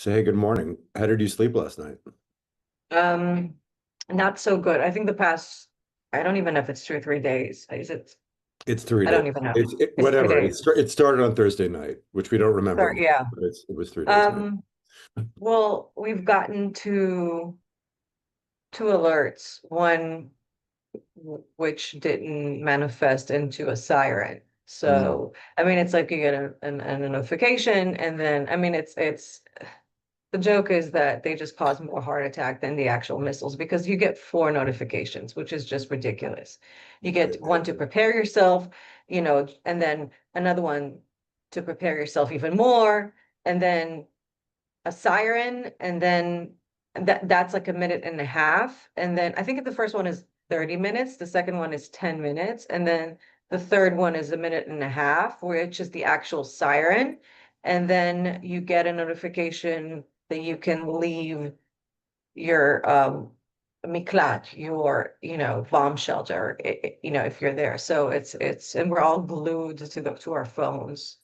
So, hey, good morning. How did you sleep last night? Um, Not so good. I think the past, I don't even know if it's 2 or 3 days. Is it? It's three I days. don't even know. It's three Whatever. days. It started on Thursday night, which we don't remember Sorry, much, yeah. but it was 3 days now. Um, well, we've gotten to two alerts. One which didn't manifest into a siren. Mm, So, I mean, it's like you get a notification, and then I mean, it's the joke is that they just cause more heart attack than the actual missiles because you get four notifications, which is just ridiculous. You get one to crazy. prepare yourself, and then another one to prepare yourself even more, and then a siren, and then that's like a minute and a half. And then I think the first one is 30 minutes, the second one is 10 minutes, and then the third one is a minute and a half, where it's just the actual siren. And then you get a notification that you can leave your miklat, your bomb shelter, if you're there. So it's and we're all glued to our phones.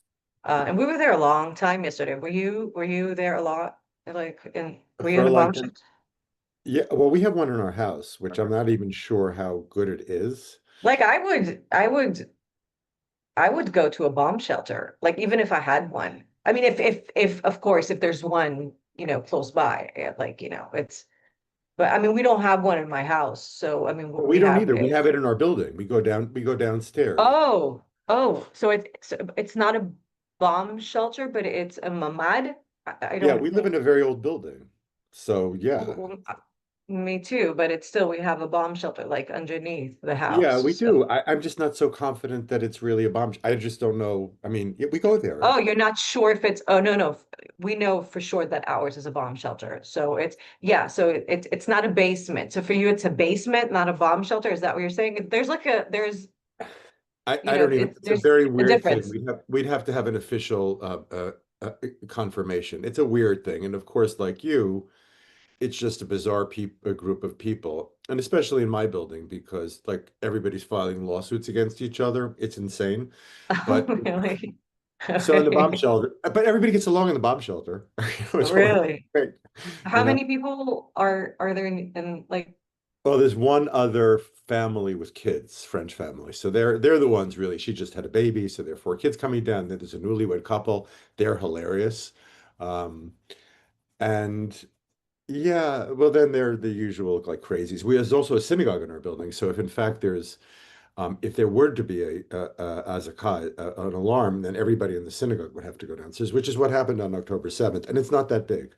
And we were there a long time yesterday. Were you there a lot? Were you in For the like bomb shelter? yeah, well, we have one in our house, which I'm not even sure how good it is. Like I would go to a bomb shelter, like even if I had one. I mean, if of course if there's one, close by, it's. But I mean, we don't have one in my house, so I mean, But we we don't have either. We it. have it in our building. We go downstairs. Oh, so it's not a bomb shelter, but it's a mamad. I Yeah, don't. we live in a very old building. So, yeah. Well, me too, but it's still we have a bomb shelter like underneath the Yeah, house. we So, do. I'm just not so confident that it's really a bomb. I just don't know. I mean, yeah, we go there. oh, you're not sure if it's. Oh, no, no. We know for sure that ours is a bomb shelter. So it's yeah. So it's not a basement. So for you, it's a basement, not a bomb shelter. Is that what you're saying? There's I don't even, it's a there's very a weird thing. difference. We'd have to have an official confirmation. It's a weird thing. And of course, like you, it's just a bizarre a group of people. And especially in my building, because like everybody's filing lawsuits against each other. It's insane. Oh, But really? so in the bomb Okay. shelter, but everybody gets along in the bomb shelter. It's Really? great, you How know? many people are there in like Well, there's one other family with kids, French family. So they're the ones really. She just had a baby, so there are four kids coming down. Then there's a newlywed couple. They're hilarious. Um, and yeah, well, then they're the usual like crazies. There's also a synagogue in our building. So if in fact if there were to be a azakah, an alarm, then everybody in the synagogue would have to go downstairs, which is what happened on October 7th. And it's not that big.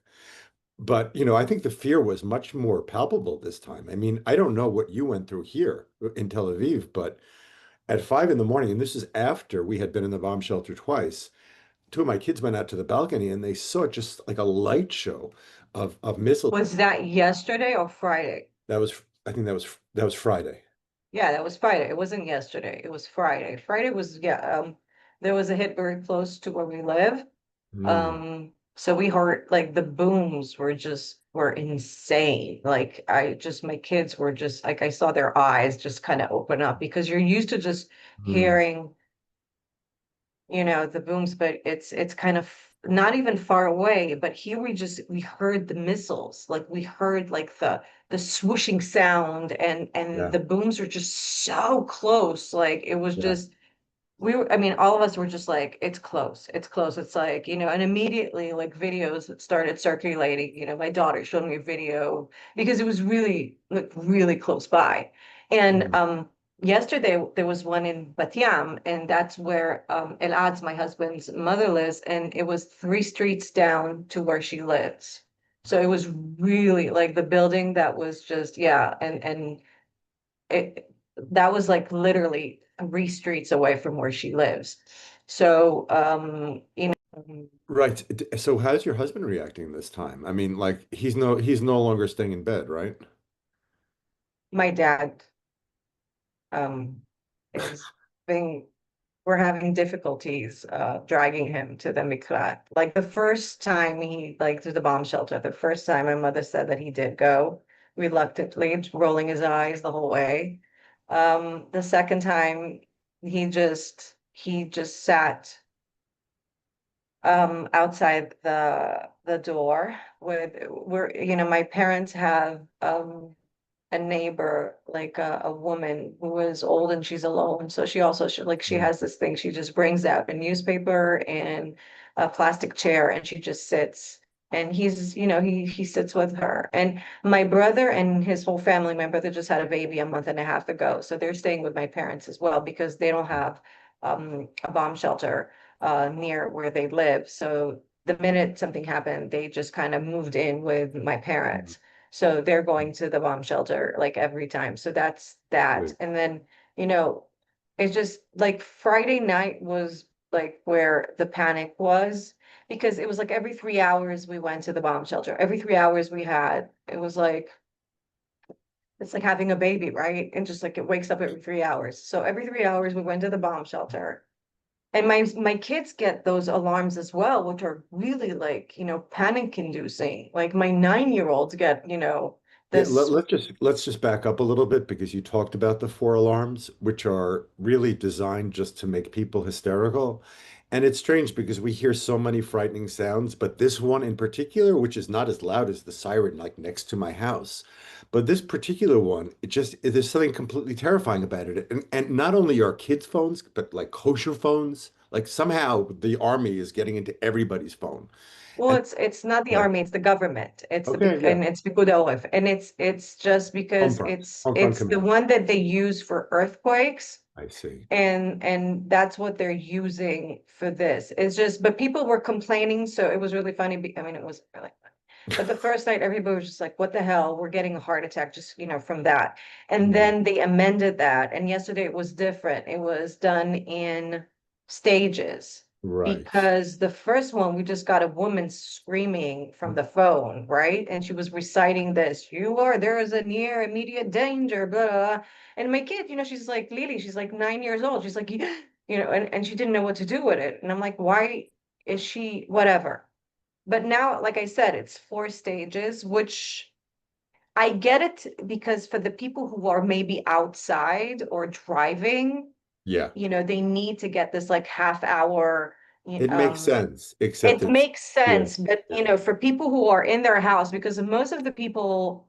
But, I think the fear was much more palpable this time. I mean, I don't know what you went through here in Tel Aviv, but at 5 in the morning, and this is after we had been in the bomb shelter twice, two of my kids went out to the balcony and they saw just like a light show of missiles. was that yesterday or Friday? I think that was Friday. Yeah, that was Friday. It wasn't yesterday. It was Friday. Friday was yeah, there was a hit very close to where we live. Mm, So we heard like the booms were insane. Like my kids were just like I saw their eyes just kind of open up because you're used to just mm, hearing, the booms, but it's kind of not even far away, but here we heard the missiles. Like we heard like the swooshing sound and yeah, the booms were just so close. Like it was yeah. just we were, I mean, all of us were just like, it's close, it's close. It's like, and immediately like videos started circulating. My daughter showed me a video because it was really, like, really close by. And Mm, yesterday there was one in Bat Yam, and that's where Elad's, my husband's mother, lives, and it was 3 streets down to where she lives. So it was really like the building that was just, yeah, and it that was like literally 3 streets away from where she lives. So, right. So how's your husband reacting this time? I mean, like he's no longer staying in bed, right? my dad um is being we're having difficulties dragging him to the miklat. Like the first time he like to the bomb shelter, the first time my mother said that he did go reluctantly, rolling his eyes the whole way. The second time he just sat outside the door with my parents have a neighbor, like a woman who is old and she's alone. So she Mm. has this thing. She just brings out a newspaper and a plastic chair and she just sits. And he sits with her. And my brother and his whole family, my brother just had a baby a month and a half ago. So they're staying with my parents as well because they don't have a bomb shelter near where they live. So the minute something happened, they just kind of moved in with my Mm. parents. So they're going to the bomb shelter like every time. So that's that. Good. And then, you know, it's just like Friday night was like where the panic was because it was like every 3 hours we went to the bomb shelter. Every 3 hours it was like, it's like having a baby, right? And just like it wakes up every 3 hours. So every 3 hours we went to the bomb shelter. And my kids get those alarms as well, which are really like, panic inducing. Like my 9-year-olds get, Yeah, this. let's just back up a little bit because you talked about the four alarms, which are really designed just to make people hysterical. And it's strange because we hear so many frightening sounds, but this one in particular, which is not as loud as the siren like next to my house, but this particular one, there's something completely terrifying about it. And not only are kids' phones, but like kosher phones, like somehow the army is getting into everybody's phone. Well, And it's not the yeah, army, it's the government. okay, yeah, And it's Pיקud Oif. And it's just home because front, it's home front it's the command. one that they use for earthquakes. I see. And that's what they're using for this. It's just, but people were complaining, so it was really funny. I mean, it was really funny. But the first night, everybody was just like, "What the hell? We're getting a heart attack just, from that." And Mm. then they amended that, and yesterday it was different. It was done in stages Right. because the first one we just got a woman screaming from the phone, right? And she was reciting this, there is a near immediate danger, blah, blah, blah. And my kid, she's like Lily, she's like 9 years old. She's like, and she didn't know what to do with it. And I'm like, why is she whatever? But now, like I said, it's 4 stages, which I get it because for the people who are maybe outside or driving, Yeah, they need to get this like half hour. it makes sense, except It it's makes yeah, sense, but yeah. for people who are in their house, because most of the people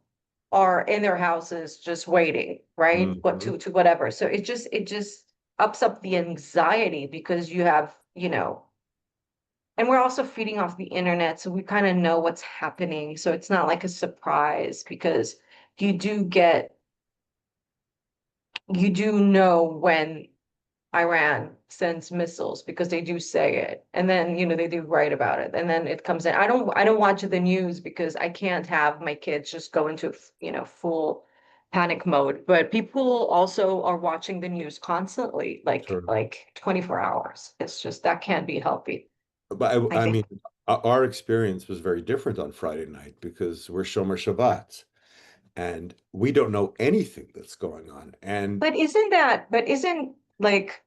are in their houses just waiting, right? What Mhm. to whatever. So it just ups up the anxiety because you have, and we're also feeding off the internet, so we kind of know what's happening. So it's not like a surprise because you do get you do know when Iran sends missiles because they do say it. And then, they do write about it. And then it comes in. I don't watch the news because I can't have my kids just go into, full panic mode. But people also are watching the news constantly, like Sure. like 24 hours. It's just that can't be healthy, But I I mean, think. our experience was very different on Friday night because we're Shomer Shabbat and we don't know anything that's going on. And But isn't like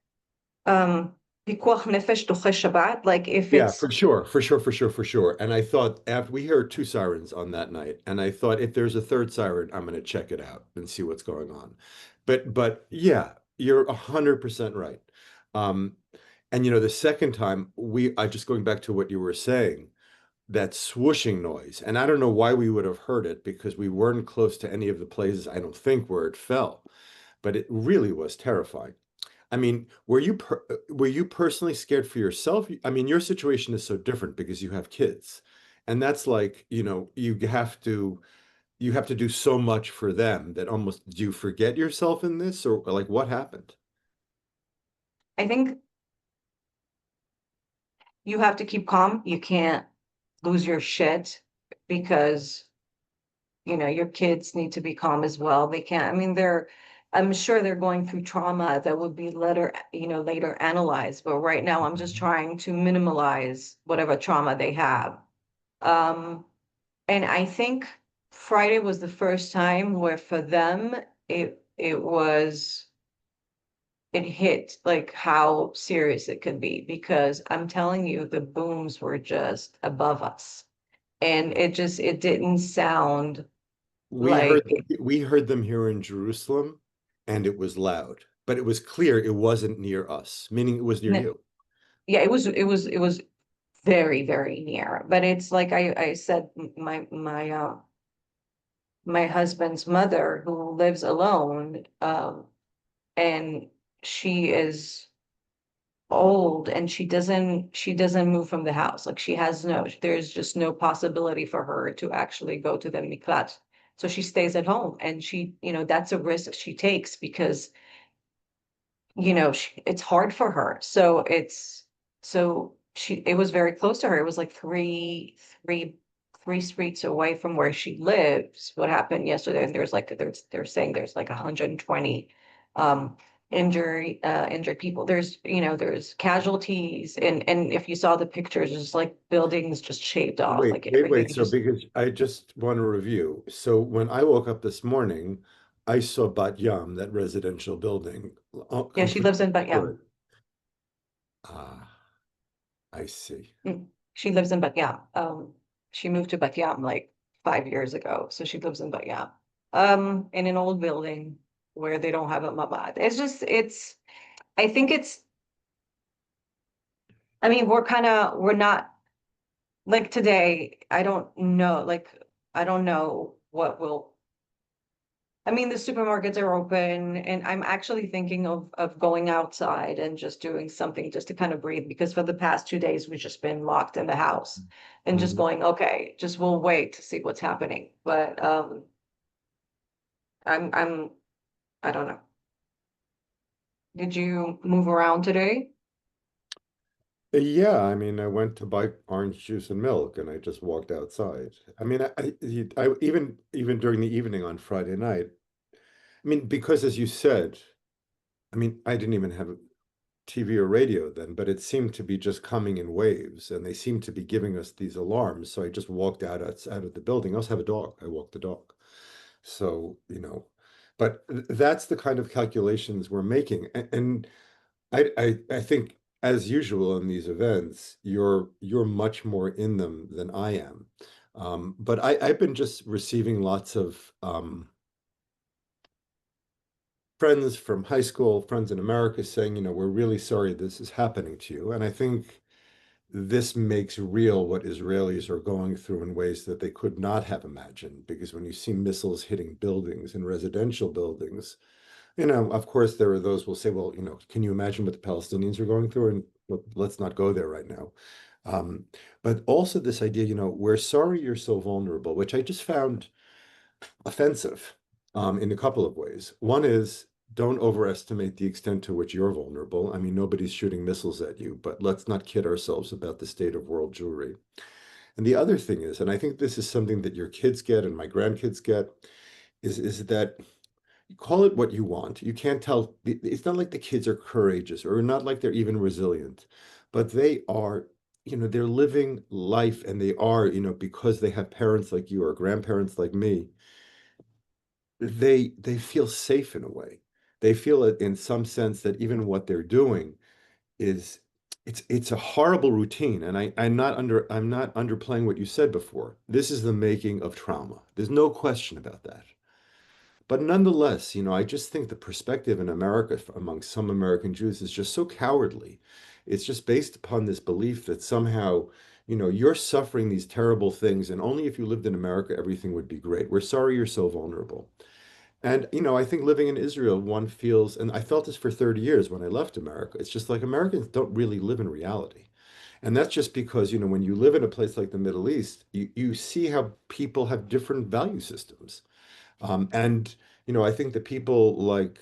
pikuach nefesh doche Shabbat, like if yeah, it's for sure, for sure, for sure, for sure. And I thought after we heard two sirens on that night, and I thought if there's a third siren, I'm going to check it out and see what's going on. But yeah, you're 100% right. Um, and the second time I just going back to what you were saying, that swooshing noise, and I don't know why we would have heard it because we weren't close to any of the places, I don't think, where it fell, but it really was terrifying. I mean, were you personally scared for yourself? I mean, your situation is so different because you have kids. And that's like, you have to do so much for them that almost do you forget yourself in this or like what happened? I think you have to keep calm. You can't lose your shit because your kids need to be calm as well. They can't, I mean, I'm sure they're going through trauma that would be later analyzed. But right now, I'm just Mhm. trying to minimalize whatever trauma they have. Um, and I think Friday was the first time where for them, it hit like how serious it could be because I'm telling you, the booms were just above us. And it didn't sound like We heard them here in Jerusalem and it was loud, but it was clear it wasn't near us, meaning it was near n- you. yeah, it was very, very near. But it's like I said, my husband's mother who lives alone, and she is old and she doesn't move from the house. Like she has no, there's just no possibility for her to actually go to the miklat. So she stays at home and that's a risk she takes because it's hard for her. So it was very close to her. It was like three streets away from where she lives. What happened yesterday? And they're saying there's like 120 um injured people. There's casualties, and if you saw the pictures, it's like buildings just shaved off, Wait, like wait, wait. everything So just. because I just want to review. So when I woke up this morning, I saw Bat Yam, that residential building, Yeah, she completely lives in Bat Yam. destroyed. Ah, I see. She lives in Bat Yam. She moved to Bat Yam like 5 years ago, so she lives in Bat Yam. In an old building where they don't have a mamad. I think it's. I mean, we're not like today. I don't know. Like, I don't know what will. I mean, the supermarkets are open, and I'm actually thinking of going outside and just doing something just to kind of breathe, because for the past 2 days we've just been locked in the house and just Mhm. going, okay, just we'll wait to see what's happening. But I'm I don't know. Did you move around today? Yeah, I mean, I went to buy orange juice and milk, and I just walked outside. I mean, even during the evening on Friday night. I mean, because as you said, I mean, I didn't even have TV or radio then, but it seemed to be just coming in waves, and they seemed to be giving us these alarms. So I just walked out of the building. I also have a dog. I walk the dog. So, but that's the kind of calculations we're making. And I think as usual in these events, you're much more in them than I am. But I've been just receiving lots of friends from high school, friends in America saying, we're really sorry this is happening to you. And I think this makes real what Israelis are going through in ways that they could not have imagined. Because when you see missiles hitting buildings and residential buildings, of course, there are those who will say, well, can you imagine what the Palestinians are going through? And let's not go there right now. Um, but also this idea, we're sorry you're so vulnerable, which I just found offensive in a couple of ways. One is don't overestimate the extent to which you're vulnerable. I mean, nobody's shooting missiles at you, but let's not kid ourselves about the state of world Jewry. And the other thing is, and I think this is something that your kids get and my grandkids get, is that call it what you want. You can't tell, it's not like the kids are courageous or not like they're even resilient, but they are, they're living life and they are, because they have parents like you or grandparents like me, they feel safe in a way. They feel it in some sense that even what they're doing is it's a horrible routine. And I'm not underplaying what you said before. This is the making of trauma. There's no question about that. But nonetheless, I just think the perspective in America among some American Jews is just so cowardly. It's just based upon this belief that somehow, you're suffering these terrible things, and only if you lived in America, everything would be great. We're sorry you're so vulnerable. And, I think living in Israel, one feels, and I felt this for 30 years when I left America, it's just like Americans don't really live in reality. And that's just because, when you live in a place like the Middle East, you see how people have different value systems. And I think that people like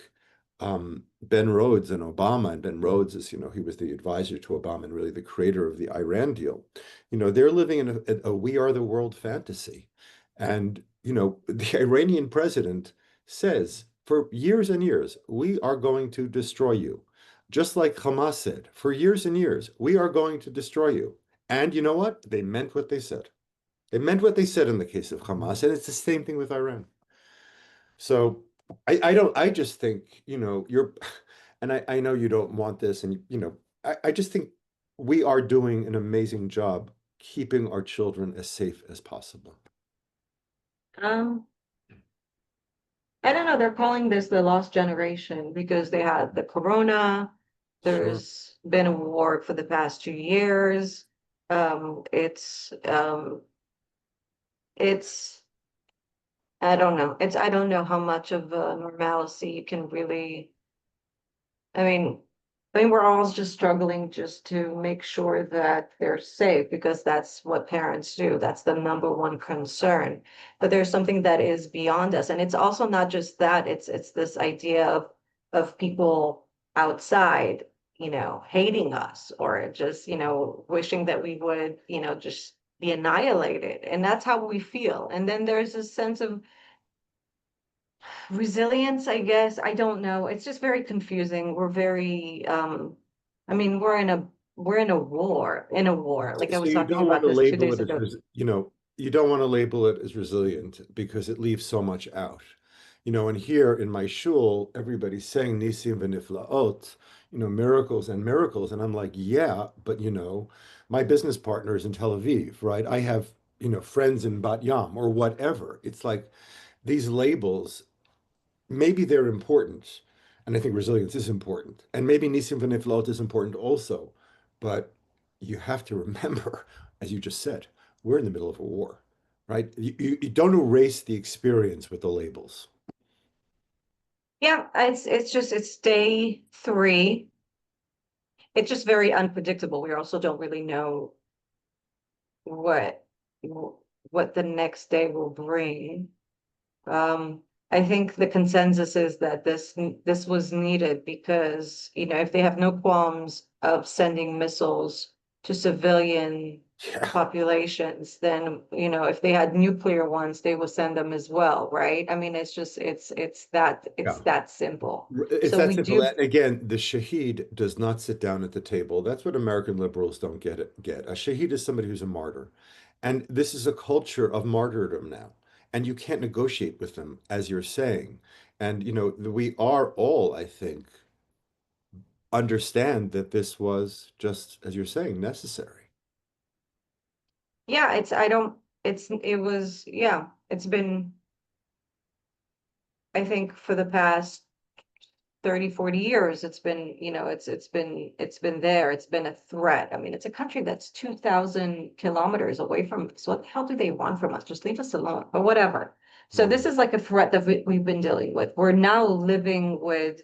Ben Rhodes and Obama, and Ben Rhodes is, he was the advisor to Obama and really the creator of the Iran deal. They're living in a we are the world fantasy. And, the Iranian president says for years and years, we are going to destroy you. Just like Hamas said, for years and years, we are going to destroy you. And you know what? They meant what they said. They meant what they said in the case of Hamas, and it's the same thing with Iran. So I don't, I just think, and I know you don't want this, and, I just think we are doing an amazing job keeping our children as safe as possible. Um, I don't know. They're calling this the lost generation because they had the corona. Sure. There's been a war for the past 2 years. It's it's I don't know. I don't know how much of normalcy you can really. I mean, we're all just struggling just to make sure that they're safe because that's what parents do. That's the number one concern. But there's something that is beyond us, and it's also not just that. It's this idea of people outside, hating us or just, wishing that we would, just be annihilated. And that's how we feel. And then there's a sense of resilience, I guess. I don't know. It's just very confusing. We're very I mean, we're in a war. Like I So was you talking don't want about to this two label days it as, ago. you don't want to label it as resilient because it leaves so much out. And here in my shul, everybody's saying Nisim v'niflaot, miracles and miracles. And I'm like, yeah, but my business partner is in Tel Aviv, right? I have, friends in Bat Yam or whatever. It's like these labels, maybe they're important. And I think resilience is important. And maybe Nisim v'niflaot is important also. But you have to remember, as you just said, we're in the middle of a war, right? You don't erase the experience with the labels. Yeah, it's day three. It's just very unpredictable. We also don't really know what what the next day will bring. Um, I think the consensus is that this was needed because, if they have no qualms of sending missiles to civilian Yeah. populations, then, if they had nuclear ones, they would send them as well, right? I mean, it's just it's Yeah. that simple. It's So that we simple. do, And again, the shaheed does not sit down at the table. That's what American liberals don't get. A shaheed is somebody who's a martyr. And this is a culture of martyrdom now. And you can't negotiate with them, as you're saying. And, we are all, I think, understand that this was just, as you're saying, necessary. yeah, it was, yeah, it's been, I think for the past 30, 40 years, it's been, it's been there. It's been a threat. I mean, it's a country that's 2,000 kilometers away from us. What the hell do they want from us? Just leave us alone, but whatever. So this Mm, is like a threat that we've been dealing with. We're now living with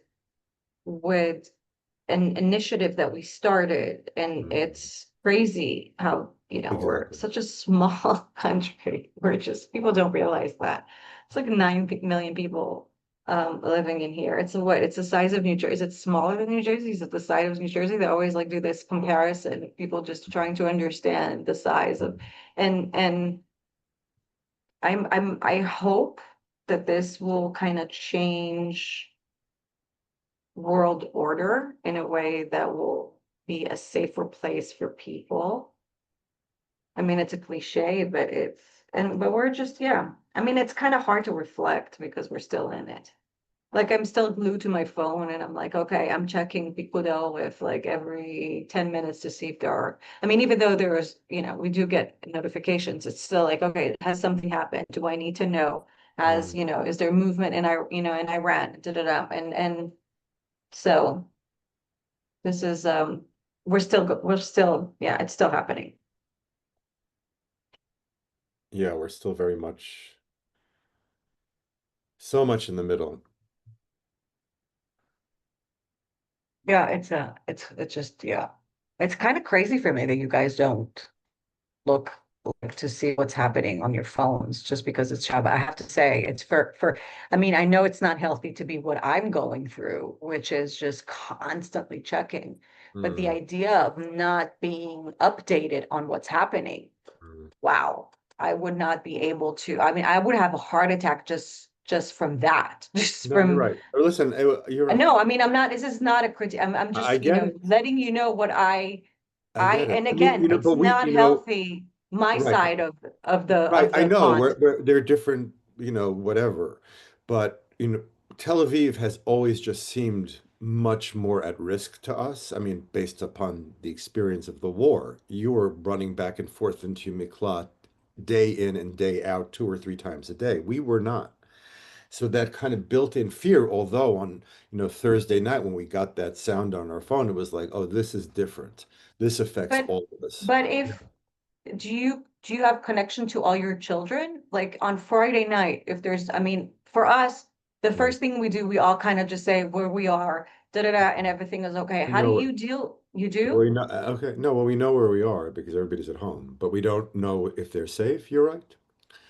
an initiative that we started, and mm. it's crazy how, we're Exactly. such a small country. We're just, people don't realize that. It's like 9 million people living in here. It's the size of New Jersey. Is it smaller than New Jersey? Is it the size of New Jersey? They always like do this comparison, people just trying to understand the size of, and I hope that this will kind of change world order in a way that will be a safer place for people. I mean, it's a cliche, but but we're just, yeah. I mean, it's kind of hard to reflect because we're still in it. Like I'm still glued to my phone and I'm like, okay, I'm checking Pico with like every 10 minutes to see if there are, I mean, even though there is, we do get notifications, it's still like, okay, has something happened? Do I need to know? Mm. Is there movement in Iran? Da, da, da. And so this is yeah, it's still happening. Yeah, we're still very much, so much in the middle. Yeah, it's just, yeah. It's kind of crazy for me that you guys don't look like to see what's happening on your phones just because it's Shabbat. I have to say it's I mean, I know it's not healthy to be what I'm going through, which is just constantly checking. But the Mm, idea of not being updated on what's happening, mm. wow, I would not be able to. I mean, I would have a heart attack just from that. Just No, you're from right. Or listen, no, I mean, I'm not, this is not a critique. I'm I just, get it. letting you know what I get it. and I mean, again, it's but we, not healthy, my right, side right. of I the know pond. they're different, whatever. But, Tel Aviv has always just seemed much more at risk to us. I mean, based upon the experience of the war, you were running back and forth into Miklat day in and day out, 2 or 3 times a day. We were not. So that kind of built-in fear, although on, Thursday night when we got that sound on our phone, it was like, oh, this is different. This affects But all of us. but Yeah. do you have connection to all your children? Like on Friday night, if there's, I mean, for us, the Mm. first thing we do, we all kind of just say where we are, da da da, and everything is okay. We How do know it. you deal? You do? We know, okay. No, well, we know where we are because everybody's at home, but we don't know if they're safe. You're right.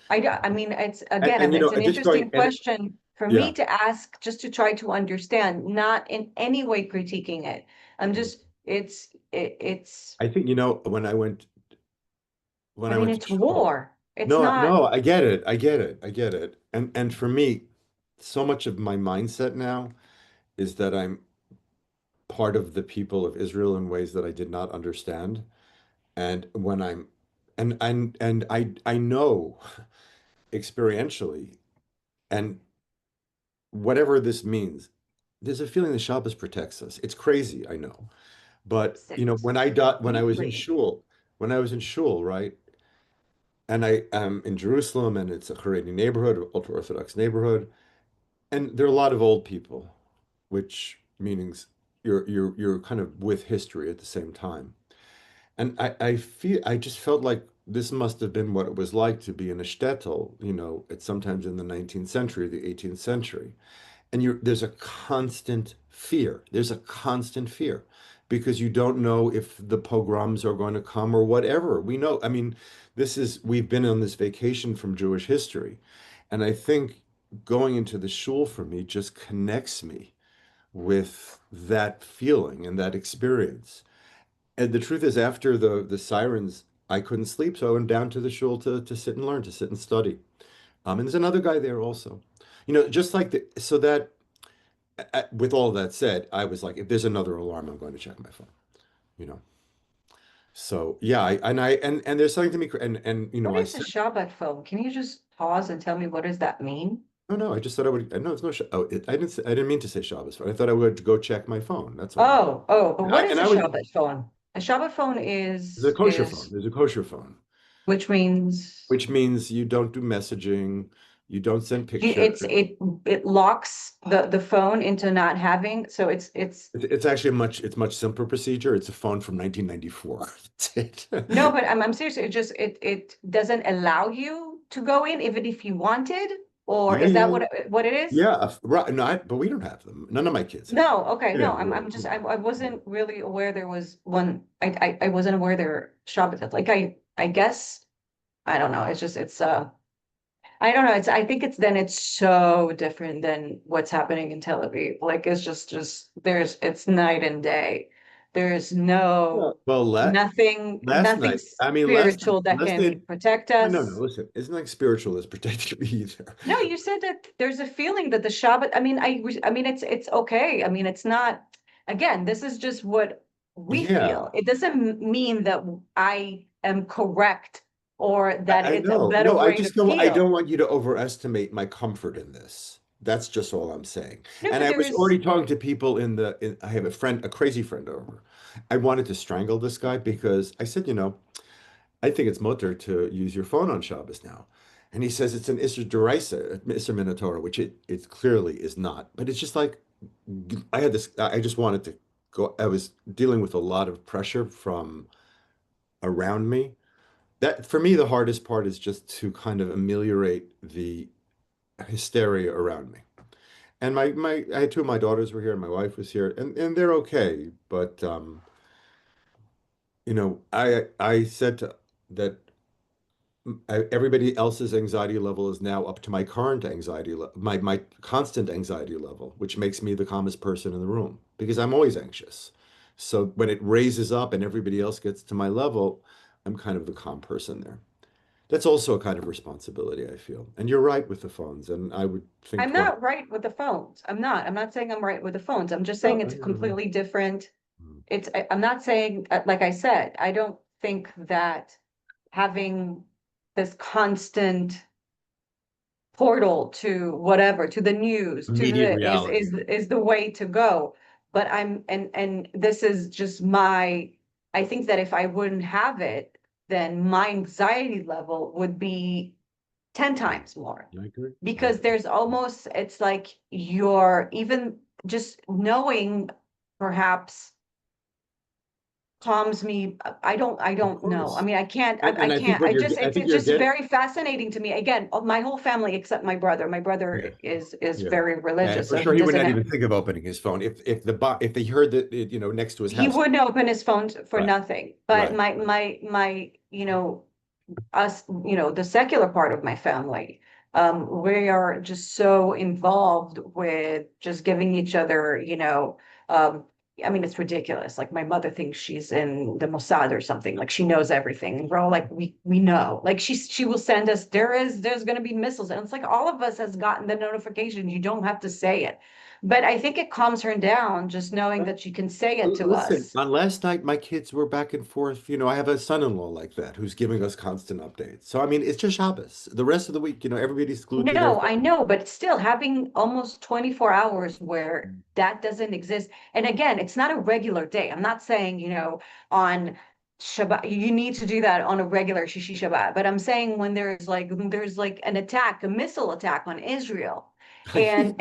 I mean, it's And, again, and you it's know, an just going interesting and question for me yeah. to ask just to try to understand, not in any way critiquing it. I'm just, it's, I think, when I I mean, went to it's shul. war. It's No, not, no, I get it. I get it. I get it. And for me, so much of my mindset now is that I'm part of the people of Israel in ways that I did not understand. And when I'm and I know experientially, and whatever this means, there's a feeling that Shabbos protects us. It's crazy, I know. But when I was in deeply. shul, right? And I am in Jerusalem, and it's a Haredi neighborhood, ultra-Orthodox neighborhood, and there are a lot of old people, which means you're kind of with history at the same time. And I just felt like this must have been what it was like to be in a shtetl, at sometimes in the 19th century, the 18th century. And there's a constant fear. There's a constant fear because you don't know if the pogroms are going to come or whatever. We know, I mean, we've been on this vacation from Jewish history. And I think going into the shul for me just connects me with that feeling and that experience. And the truth is, after the sirens, I couldn't sleep, so I went down to the shul to sit and learn, to sit and study. And there's another guy there also. Just like so that with all that said, I was like, if there's another alarm, I'm going to check my phone, you know. So yeah, and there's something to me, and What I is a said, Shabbat phone? Can you just pause and tell me what does that mean? no, no, I just thought I would. No, it's no. I didn't mean to say Shabbos, but I thought I would go check my phone. That's all. But And I what is and a I was Shabbat phone? A Shabbat phone there's a kosher phone. is There's a kosher phone, which means which means you don't do messaging, you don't send pictures. it locks the phone into not having, so it's It's actually it's much simpler procedure. It's a phone from 1994. That's it. no, but I'm serious. It doesn't allow you to go in even if you wanted, or Yeah, is that yeah, what it is? yeah. Right. No, but we don't have them. None of my kids have them. No, okay, Yeah, no, yeah, I'm just yeah. I wasn't really aware there was one. I wasn't aware there were Shabbat. Like I guess I don't know. It's just it's I don't know. I think it's so different than what's happening in Tel Aviv. Like it's just it's night and day. There's no Well, last nothing night, I mean, spiritual that last night, can protect no, no, no, us. listen, it's not like spiritual is protecting me either. No, you said that there's a feeling that the Shabbat, I mean it's okay. I mean it's not, again, this is just what we Yeah, feel. It doesn't mean that I am correct or that I it's a know. better No, way to I don't feel. want you to overestimate my comfort in this. That's just all I'm saying. No, And but I there was is already talking to people I have a crazy friend over. I wanted to strangle this guy because I said, I think it's mutter to use your phone on Shabbos now. And he says it's an Isser Deraisa, Isser Minotaur, which it clearly is not. But it's just like, I just wanted to go. I was dealing with a lot of pressure from around me. That for me, the hardest part is just to kind of ameliorate the hysteria around me. And I had two of my daughters were here, and my wife was here, and they're okay. But I said that everybody else's anxiety level is now up to my current anxiety level, my constant anxiety level, which makes me the calmest person in the room because I'm always anxious. So when it raises up and everybody else gets to my level, I'm kind of the calm person there. That's also a kind of responsibility, I feel. And you're right with the phones, and I would think I'm twice. not right with the phones. I'm not saying I'm right with the phones. I'm just saying Oh, it's a completely different. mm. I'm not saying, like I said, I don't think that having this constant portal to whatever, to the news, to Immediate the reality. is the way to go. But and this is just my, I think that if I wouldn't have it, then my anxiety level would be 10 Yeah, times more. I agree. I Because agree. there's almost, it's like you're even just knowing perhaps calms me. I don't Of know. I course. mean, I can't, I And I think can't, what I it's think it's you're just getting, very fascinating to me. Again, my whole family except my brother. My brother yeah, is yeah. very Yeah, religious, for so sure he he would doesn't not have, even think of opening his phone if they heard that next to his he house. wouldn't open his phone for Right, nothing. But right, my, us, the secular part of my family, we are just so involved with just giving each other, um, I mean, it's ridiculous. Like my mother thinks she's in the Mossad or something. Like she knows everything. And we're all like, we know. Like she will send us, there's gonna be missiles. And it's like all of us has gotten the notification. You don't have to say it. But I think it calms her down just knowing right. that she can say it to Listen, us. on last night, my kids were back and forth. I have a son-in-law like that who's giving us constant updates. So, I mean, it's just Shabbos. The rest of the week, everybody's glued to their No, I phone. know, but still having almost 24 hours where that doesn't exist. And again, it's not a regular day. I'm not saying, on Shabbat, you need to do that on a regular Shishi Shabbat, but I'm saying when there's like an attack, a missile attack on Israel. And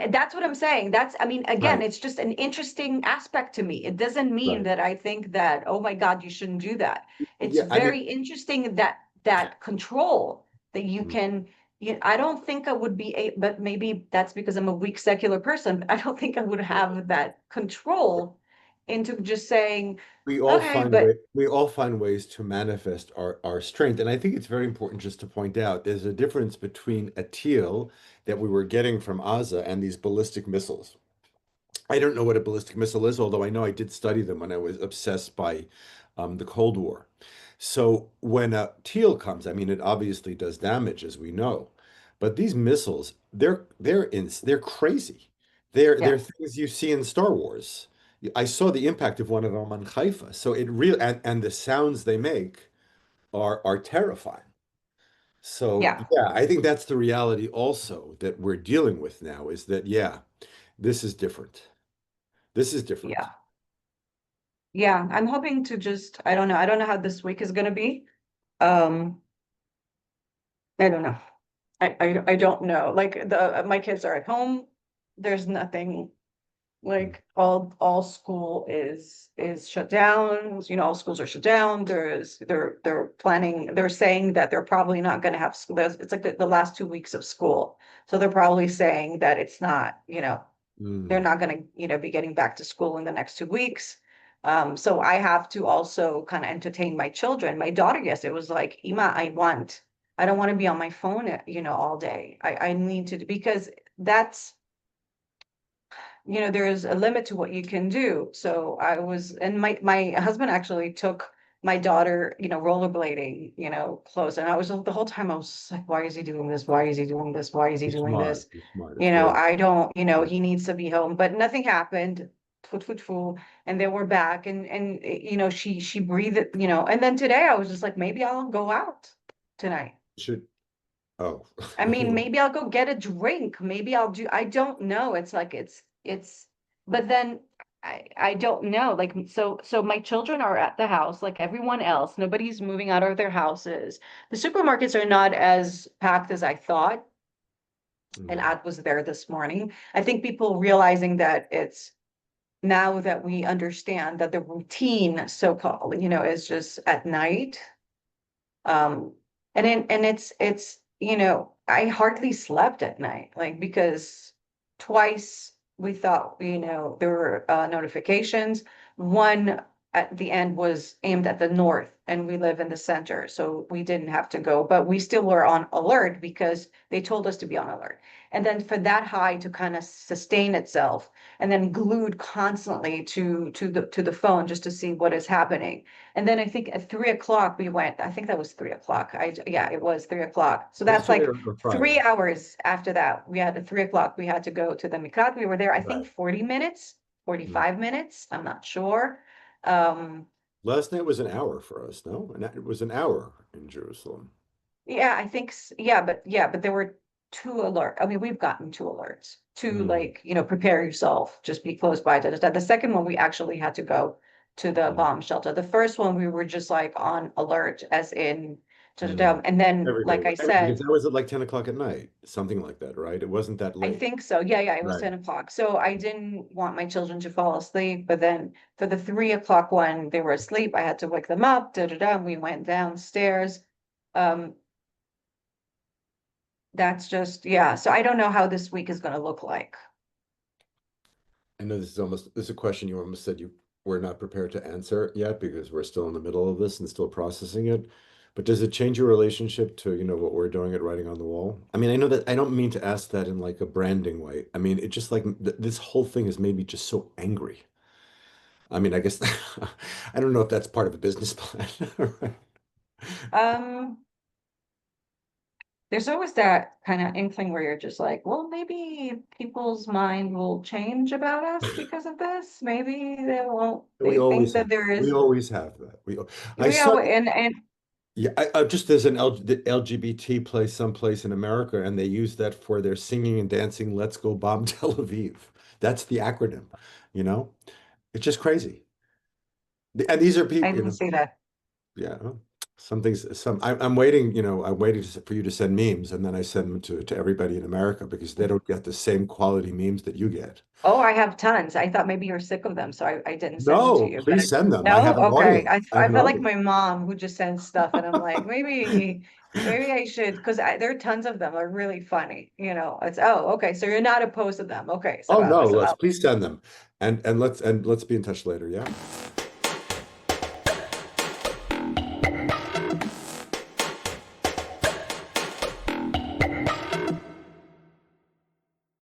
that's what I'm saying. I mean, again, Right, it's just an interesting aspect to me. It doesn't mean right. that I think that, oh my God, you shouldn't do that. It's Yeah, I mean, very interesting that control that you mm, can, I don't think I would be a, but maybe that's because I'm a weak secular person. I don't think I would have that control into just saying, okay, but we all find ways to manifest our strength. And I think it's very important just to point out there's a difference between a teal that we were getting from Aza and these ballistic missiles. I don't know what a ballistic missile is, although I know I did study them when I was obsessed by the Cold War. So when a teal comes, I mean, it obviously does damage, as we know. But these missiles, they're crazy. They're yeah, things you see in Star Wars. I saw the impact of one of them on Haifa. So it real and the sounds they make are terrifying. So yeah, yeah, I think that's the reality also that we're dealing with now is that yeah, this is different. This is different. yeah, yeah. I'm hoping to just, I don't know. I don't know how this week is going to be. Um, I don't know. I don't know. Like my kids are at home. There's nothing. Like all school is shut down. All schools are shut down. They're planning, they're saying that they're probably not going to have school. It's like the last 2 weeks of school. So they're probably saying that it's not, they're Mm. not going to, be getting back to school in the next 2 weeks. So I have to also kind of entertain my children. My daughter, yes, it was like, Ima, I don't want to be on my phone, all day. I need to, because that's, there's a limit to what you can do. So and my husband actually took my daughter, rollerblading, close. And I was the whole time I was just like, why is he doing this? Why is he doing this? Why is he You're doing smart. this? You're smart. It's very I don't, smart. he needs to be home, but nothing happened. Tfu, tfu, tfu. And then we're back and she breathed, and then today I was just like, maybe I'll go out tonight. Should oh I mean, maybe I'll go get a drink. Maybe I don't know. It's like but then I don't know. Like, so my children are at the house like everyone else. Nobody's moving out of their houses. The supermarkets are not as packed as I thought. And Mm. Ad was there this morning. I think people realizing that it's now that we understand that the routine, so-called, is just at night. Um, and it's, I hardly slept at night, like because twice we thought, there were notifications. One at the end was aimed at the north, and we live in the center, so we didn't have to go, but we still were on alert because they told us to be on alert. And then for that high to kind of sustain itself, and then glued constantly to the phone just to see what is happening. And then I think at 3 o'clock we went, I think that was 3 o'clock. Yeah, it was 3 o'clock. So that's Yesterday like or three Friday? hours after that. We had at 3 o'clock, we had to go to the Miklat. We were there, I think Right. 40 minutes, Mm. 45 minutes. I'm not sure. Um, Last night was an hour for us, no? And it was an hour in Jerusalem. yeah, I think, yeah, but there were two alert. I mean, we've gotten two alerts to Mm. like, prepare yourself, just be close by. Da, da, da. The second one, we actually had to go to the Mm. bomb shelter. The first one, we were just like on alert, as in Mm. And then, Everybody like I was, because said, that was at like 10 o'clock at night, something like that, right? It wasn't that I late. think so. Yeah, yeah, it was Right. 10 o'clock. So I didn't want my children to fall asleep, but then for the 3 o'clock one, they were asleep. I had to wake them up, and we went downstairs. Um, that's just, yeah. So I don't know how this week is going to look like. I know this is a question you almost said you were not prepared to answer yet because we're still in the middle of this and still processing it. But does it change your relationship to, what we're doing at Writing on the Wall? I mean, I know that I don't mean to ask that in like a branding way. I mean, it just like this whole thing has made me just so angry. I mean, I guess I don't know if that's part of a business plan. Right. Um, there's always that kind of inkling where you're just like, well, maybe people's mind will change about us because of this. Maybe they won't. We They think always that have. there We is, always have that. I we saw. are, and Yeah, I just there's the LGBT place someplace in America, and they use that for their singing and dancing. Let's go bomb Tel Aviv. That's the acronym. You know, it's just crazy. And these are I people. didn't see that. Yeah. Some things. I'm waiting. I'm waiting for you to send memes, and then I send them to everybody in America because they don't get the same quality memes that you get. Oh, I have tons. I thought maybe you were sick of them, so I didn't send them to No, you. But please send them. I no, have an okay. audience. I have I an felt like audience. my mom who just sends stuff, and I'm like, maybe I should, because there are tons of them. Are really funny. It's okay. So you're not opposed to them. Okay, so Oh no, so let's please send them, and let's be in touch later. Yeah.